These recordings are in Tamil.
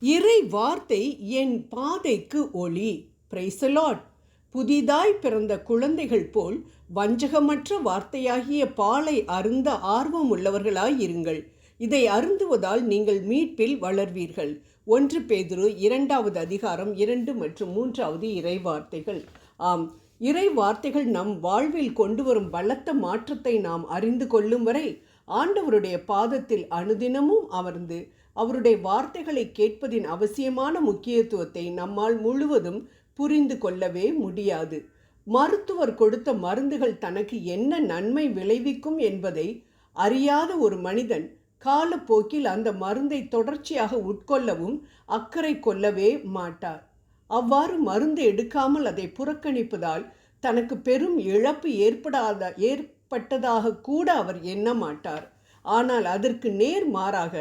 இறை வார்த்தை என் பாதைக்கு ஒளி. Praise the Lord. புதிதாய் பிறந்த குழந்தைகள் போல் வஞ்சகமற்ற வார்த்தையாகிய பாலை அருந்த ஆர்வம் உள்ளவர்களாயிருங்கள். இதை அருந்துவதால் நீங்கள் மீட்பில் வளர்வீர்கள். 1 பேதுரு 2வது அதிகாரம் 2 மற்றும் 3வது இறை வார்த்தைகள். ஆம், இறை வார்த்தைகள் நம் வாழ்வில் கொண்டு வரும் பலத்த மாற்றத்தை நாம் அறிந்து கொள்ளும் வரை ஆண்டவருடைய பாதத்தில் அனுதினமும் அமர்ந்து அவருடைய வார்த்தைகளை கேட்பதின் அவசியமான முக்கியத்துவத்தை நம்மால் முழுவதும் புரிந்து கொள்ளவே முடியாது. மருத்துவர் கொடுத்த மருந்துகள் தனக்கு என்ன நன்மை விளைவிக்கும் என்பதை அறியாத ஒரு மனிதன் காலப்போக்கில் அந்த மருந்தை தொடர்ச்சியாக உட்கொள்ளவும் அக்கறை கொள்ளவே மாட்டார். அவ்வாறு மருந்து எடுக்காமல் அதை புறக்கணிப்பதால் தனக்கு பெரும் இழப்பு ஏற்பட்டதாக கூட அவர் எண்ண மாட்டார். ஆனால் அதற்கு நேர் மாறாக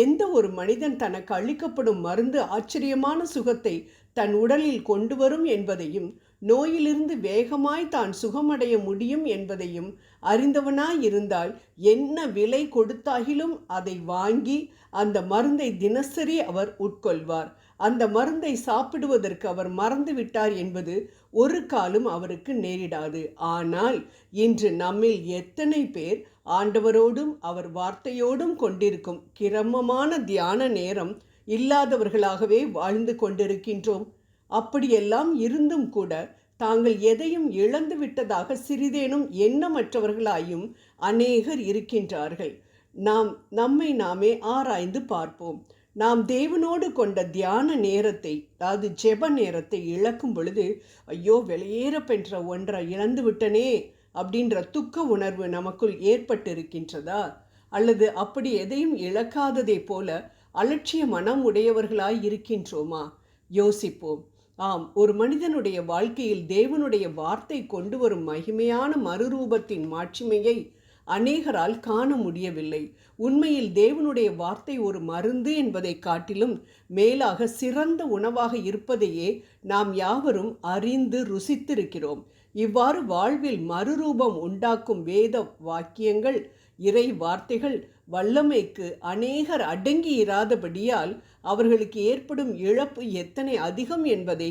எந்த ஒரு மனிதன் தனக்கு அளிக்கப்படும் மருந்து ஆச்சரியமான சுகத்தை தன் உடலில் கொண்டு வரும் என்பதையும் நோயிலிருந்து வேகமாய் தான் சுகமடைய முடியும் என்பதையும் அறிந்தவனாயிருந்தால் என்ன விலை கொடுத்தாகிலும் அதை வாங்கி அந்த மருந்தை தினசரி அவர் உட்கொள்வார். அந்த மருந்தை சாப்பிடுவதற்கு அவர் மறந்துவிட்டார் என்பது ஒரு காலம் அவருக்கு நேரிடாது. ஆனால் இன்று நம்மில் எத்தனை பேர் ஆண்டவரோடும் அவர் வார்த்தையோடும் கொண்டிருக்கும் கிரமமான தியான நேரம் இல்லாதவர்களாகவே வாழ்ந்து கொண்டிருக்கின்றோம். அப்படியெல்லாம் இருந்தும் கூட தாங்கள் எதையும் இழந்து விட்டதாக சிறிதேனும் எண்ணமற்றவர்களாயும் அநேகர் இருக்கின்றார்கள். நம்மை நாமே ஆராய்ந்து பார்ப்போம். நாம் தேவனோடு கொண்ட தியான நேரத்தை, அதாவது ஜெப நேரத்தை இழக்கும் பொழுது, ஐயோ வெளியேற பெற்ற ஒன்றை இழந்து விட்டனே அப்படின்ற துக்க உணர்வு நமக்குள் ஏற்பட்டிருக்கின்றதா? அல்லது அப்படி எதையும் இழக்காததை போல அலட்சிய மனம் உடையவர்களாய் இருக்கின்றோமா? யோசிப்போம். ஆம், ஒரு மனிதனுடைய வாழ்க்கையில் தேவனுடைய வார்த்தை கொண்டு வரும் மகிமையான மறுரூபத்தின் மாட்சிமையை அநேகரால் காண முடியவில்லை. உண்மையில் தேவனுடைய வார்த்தை ஒரு மருந்து என்பதை காட்டிலும் மேலாக சிறந்த உணவாக இருப்பதையே நாம் யாவரும் அறிந்து ருசித்திருக்கிறோம். இவ்வாறு வாழ்வில் மறுரூபம் உண்டாக்கும் வேத வாக்கியங்கள், இறை வார்த்தைகள் வல்லமைக்கு அநேகர் அடங்கி இராதபடியால் அவர்களுக்கு ஏற்படும் இழப்பு எத்தனை அதிகம் என்பதை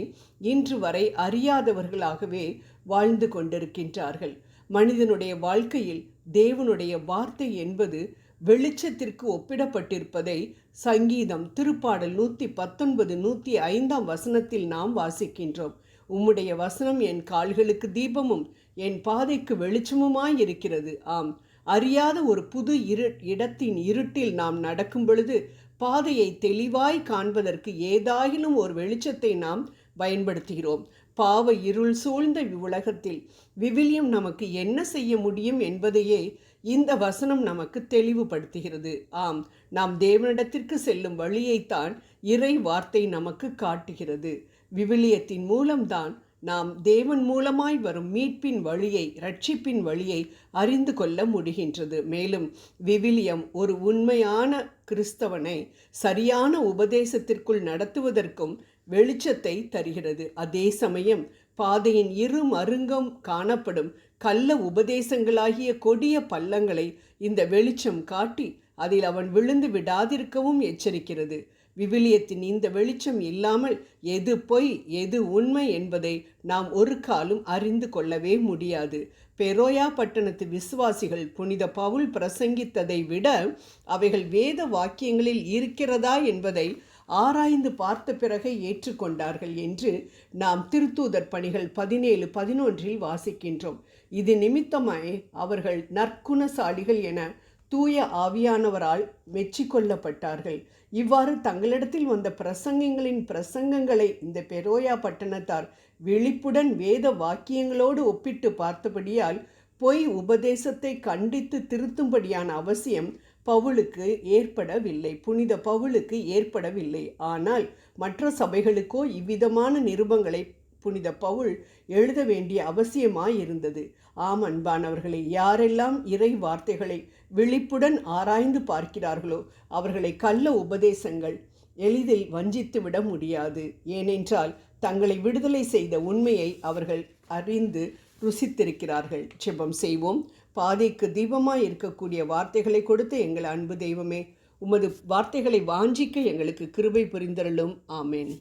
இன்று வரை அறியாதவர்களாகவே வாழ்ந்து கொண்டிருக்கின்றார்கள். மனிதனுடைய வாழ்க்கையில் தேவனுடைய வார்த்தை என்பது வெளிச்சத்திற்கு ஒப்பிடப்பட்டிருப்பதை சங்கீதம் திருப்பாடல் 119 105 வசனத்தில் நாம் வாசிக்கின்றோம். உம்முடைய வசனம் என் கால்களுக்கு தீபமும் என் பாதைக்கு வெளிச்சமுமாயிருக்கிறது. ஆம், அறியாத ஒரு புது இடத்தின் இருட்டில் நாம் நடக்கும் பொழுது பாதையை தெளிவாய் காண்பதற்கு ஏதாயிலும் ஒரு வெளிச்சத்தை நாம் பயன்படுத்துகிறோம். பாவ இருள் சூழ்ந்த உலகத்தில் விவிலியம் நமக்கு என்ன செய்ய முடியும் என்பதையே இந்த வசனம் நமக்கு தெளிவுபடுத்துகிறது. ஆம், நாம் தேவனிடத்திற்கு செல்லும் வழியைத்தான் இறை வார்த்தை நமக்கு காட்டுகிறது. விவிலியத்தின் மூலம்தான் நாம் தேவன் மூலமாய் வரும் மீட்பின் வழியை, இரட்சிப்பின் வழியை அறிந்து கொள்ள முடிகின்றது. மேலும் விவிலியம் ஒரு உண்மையான கிறிஸ்தவனை சரியான உபதேசத்திற்குள் நடத்துவதற்கும் வெளிச்சத்தை தருகிறது. அதே சமயம் பாதையின் இரு மருங்கம் காணப்படும் கள்ள உபதேசங்களாகிய கொடிய பள்ளங்களை இந்த வெளிச்சம் காட்டி அதில் அவன் விழுந்து விடாதிருக்கவும் எச்சரிக்கிறது. விவிலியத்தின் இந்த வெளிச்சம் இல்லாமல் எது பொய் எது உண்மை என்பதை நாம் ஒரு காலம் அறிந்து கொள்ளவே முடியாது. பெரோயா பட்டணத்து விசுவாசிகள் புனித பவுல் பிரசங்கித்ததை விட அவைகள் வேத வாக்கியங்களில் இருக்கிறதா என்பதை ஆராய்ந்து பார்த்த பிறகு ஏற்றுக்கொண்டார்கள் என்று நாம் திருத்தூதர் பணிகள் 17:11 வாசிக்கின்றோம். இது நிமித்தமாய் அவர்கள் நற்குணசாலிகள் என தூய ஆவியானவரால் மெச்சிக்கொள்ளப்பட்டார்கள். இவ்வாறு தங்களிடத்தில் வந்த பிரசங்கங்களை இந்த பெரோயா பட்டணத்தார் விழிப்புடன் வேத வாக்கியங்களோடு ஒப்பிட்டு பார்த்தபடியால் பொய் உபதேசத்தை கண்டித்து திருத்தும்படியான அவசியம் பவுலுக்கு ஏற்படவில்லை, புனித பவுலுக்கு ஏற்படவில்லை. ஆனால் மற்ற சபைகளுக்கோ இவ்விதமான நிருபங்களை புனித பவுல் எழுத வேண்டிய அவசியமாயிருந்தது. ஆம் அன்பானவர்களே, யாரெல்லாம் இறை வார்த்தைகளை விழிப்புடன் ஆராய்ந்து பார்க்கிறார்களோ அவர்களை கள்ள உபதேசங்கள் எளிதில் வஞ்சித்து விட முடியாது. ஏனென்றால் தங்களை விடுதலை செய்த உண்மையை அவர்கள் அறிந்து ருசித்திருக்கிறார்கள். ஜெபம் செய்வோம். பாதைக்கு தீபமாய் இருக்கக்கூடிய வார்த்தைகளை கொடுத்த எங்கள் அன்பு தெய்வமே, உமது வார்த்தைகளை வாஞ்சிக்க எங்களுக்கு கிருபை புரிந்தருளும். ஆமேன்.